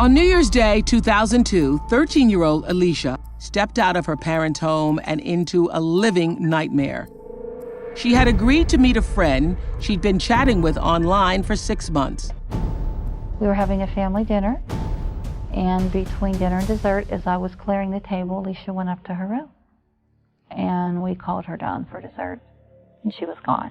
On New Year's Day 2002, 13-year-old Alicia stepped out of her parents' home and into a living nightmare. She had agreed to meet a friend she'd been chatting with online for 6 months. We were having a family dinner, and between dinner and dessert, as I was clearing the table, Alicia went up to her room. And we called her down for dessert, and she was gone.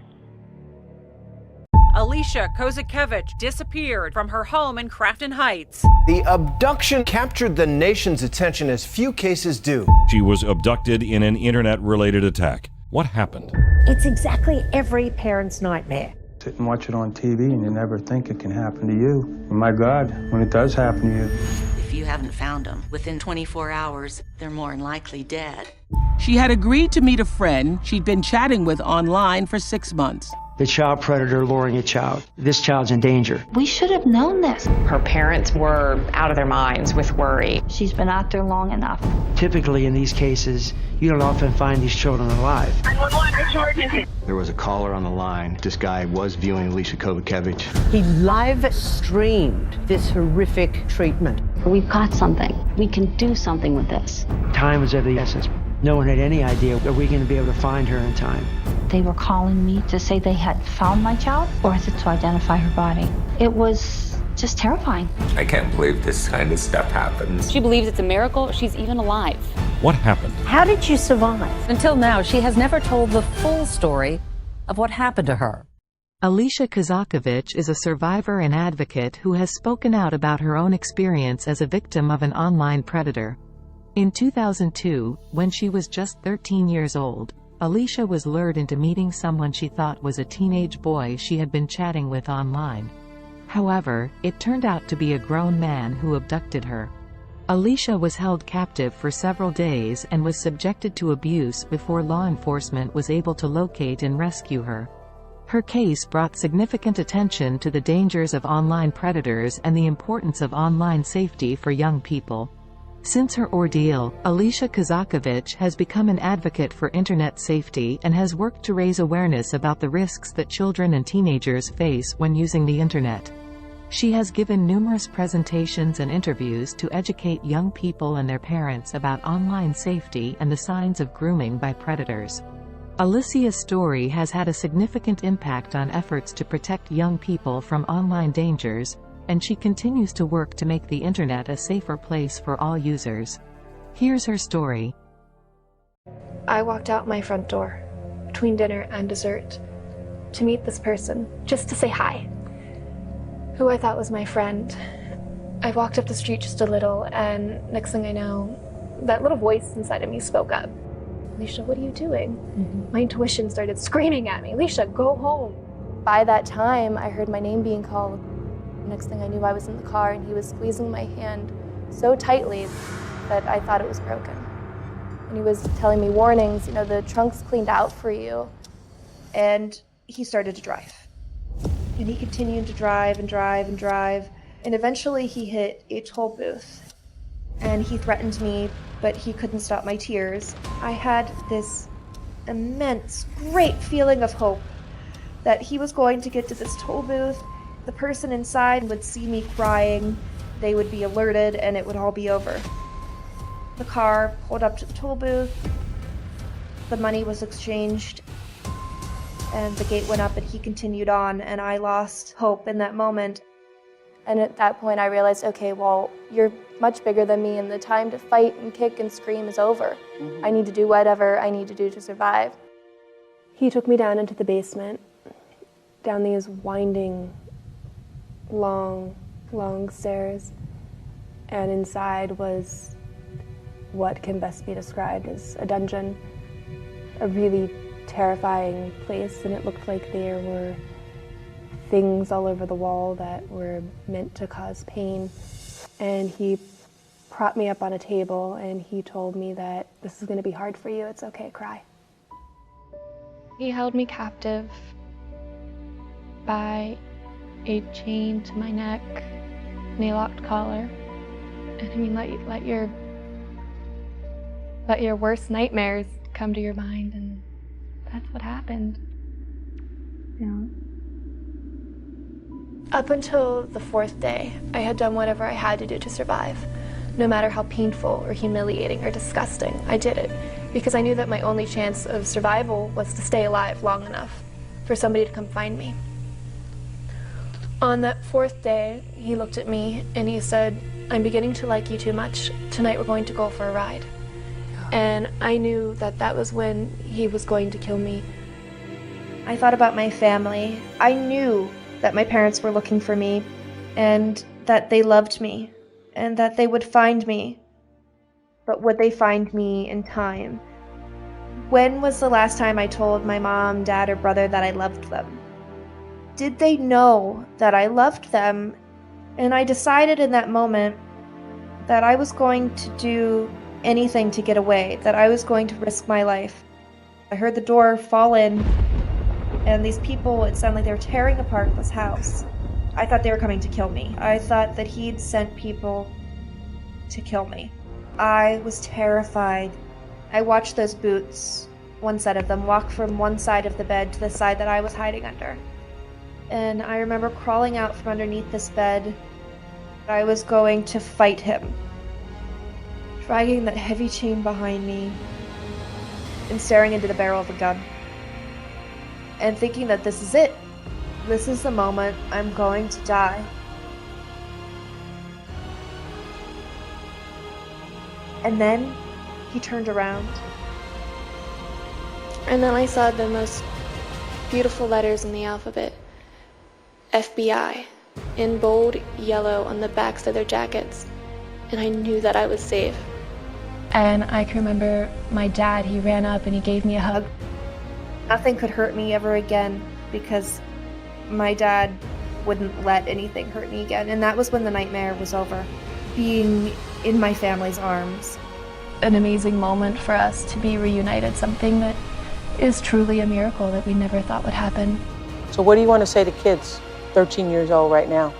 Alicia Kozakiewicz disappeared from her home in Crafton Heights. The abduction captured the nation's attention as few cases do. She was abducted in an internet-related attack. What happened? It's exactly every parent's nightmare. Sit and watch it on TV and you never think it can happen to you. And my God, when it does happen to you. If you haven't found them within 24 hours, they're more than likely dead. She had agreed to meet a friend she'd been chatting with online for 6 months. The child predator luring a child. This child's in danger. We should have known this. Her parents were out of their minds with worry. She's been out there long enough. Typically in these cases, you don't often find these children alive. There was a caller on the line. This guy was viewing Alicia Kozakiewicz. He live streamed this horrific treatment. We've got something. We can do something with this. Time was of the essence. No one had any idea, are we going to be able to find her in time? They were calling me to say they had found my child, or is it to identify her body? It was just terrifying. I can't believe this kind of stuff happens. She believes it's a miracle she's even alive. What happened? How did you survive? Until now, she has never told the full story of what happened to her. Alicia Kozakiewicz is a survivor and advocate who has spoken out about her own experience as a victim of an online predator. In 2002, when she was just 13 years old, Alicia was lured into meeting someone she thought was a teenage boy she had been chatting with online. However, it turned out to be a grown man who abducted her. Alicia was held captive for several days and was subjected to abuse before law enforcement was able to locate and rescue her. Her case brought significant attention to the dangers of online predators and the importance of online safety for young people. Since her ordeal, Alicia Kozakiewicz has become an advocate for internet safety and has worked to raise awareness about the risks that children and teenagers face when using the internet. She has given numerous presentations and interviews to educate young people and their parents about online safety and the signs of grooming by predators. Alicia's story has had a significant impact on efforts to protect young people from online dangers, and she continues to work to make the internet a safer place for all users. Here's her story. I walked out my front door between dinner and dessert to meet this person, just to say hi, who I thought was my friend. I walked up the street just a little, and next thing I know, that little voice inside of me spoke up. Alicia, what are you doing? My intuition started screaming at me, Alicia, go home. By that time, I heard my name being called. Next thing I knew, I was in the car and he was squeezing my hand so tightly that I thought it was broken. And he was telling me warnings, you know, the trunk's cleaned out for you. And he started to drive. And he continued to drive and drive and drive. And eventually he hit a toll booth. And he threatened me, but he couldn't stop my tears. I had this immense, great feeling of hope that he was going to get to this toll booth. The person inside would see me crying, they would be alerted, and it would all be over. The car pulled up to the toll booth, the money was exchanged, and the gate went up and he continued on, and I lost hope in that moment. And at that point I realized, okay, well, you're much bigger than me and the time to fight and kick and scream is over. I need to do whatever I need to do to survive. He took me down into the basement, down these winding, long stairs, and inside was what can best be described as a dungeon, a really terrifying place, and it looked like there were things all over the wall that were meant to cause pain. And he propped me up on a table and he told me that this is going to be hard for you, it's okay, cry. He held me captive by a chain to my neck and a locked collar. And I mean, let your worst nightmares come to your mind, and that's what happened. You know. Up until the 4th day, I had done whatever I had to do to survive. No matter how painful or humiliating or disgusting, I did it because I knew that my only chance of survival was to stay alive long enough for somebody to come find me. On that 4th day, he looked at me and he said, "I'm beginning to like you too much. Tonight we're going to go for a ride." And I knew that that was when he was going to kill me. I thought about my family. I knew that my parents were looking for me and that they loved me and that they would find me. But would they find me in time? When was the last time I told my mom, dad, or brother that I loved them? Did they know that I loved them? And I decided in that moment that I was going to do anything to get away, that I was going to risk my life. I heard the door fall in, and these people, it sounded like they were tearing apart this house. I thought they were coming to kill me. I thought that he'd sent people to kill me. I was terrified. I watched those boots, one set of them, walk from one side of the bed to the side that I was hiding under. And I remember crawling out from underneath this bed. I was going to fight him. Dragging that heavy chain behind me and staring into the barrel of a gun. And thinking that this is it. This is the moment I'm going to die. And then he turned around. And then I saw the most beautiful letters in the alphabet. FBI, in bold yellow on the backs of their jackets. And I knew that I was safe. And I can remember my dad, he ran up and he gave me a hug. Nothing could hurt me ever again because my dad wouldn't let anything hurt me again. And that was when the nightmare was over. Being in my family's arms. An amazing moment for us to be reunited, something that is truly a miracle that we never thought would happen. So what do you want to say to kids 13 years old right now?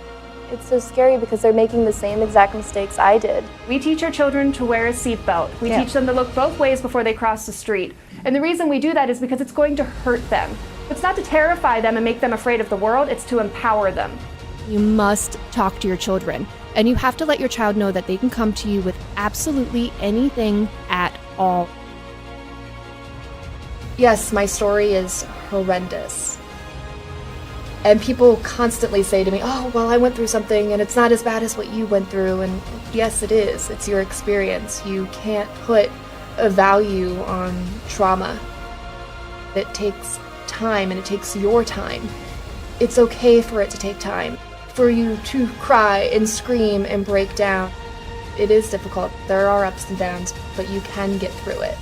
It's so scary because they're making the same exact mistakes I did. We teach our children to wear a seatbelt. We teach them to look both ways before they cross the street. And the reason we do that is because it's going to hurt them. It's not to terrify them and make them afraid of the world, it's to empower them. You must talk to your children, and you have to let your child know that they can come to you with absolutely anything at all. Yes, my story is horrendous. And people constantly say to me, "Oh, well, I went through something and it's not as bad as what you went through." And yes, it is. It's your experience. You can't put a value on trauma. It takes time and it takes your time. It's okay for it to take time. For you to cry and scream and break down. It is difficult. There are ups and downs, but you can get through it.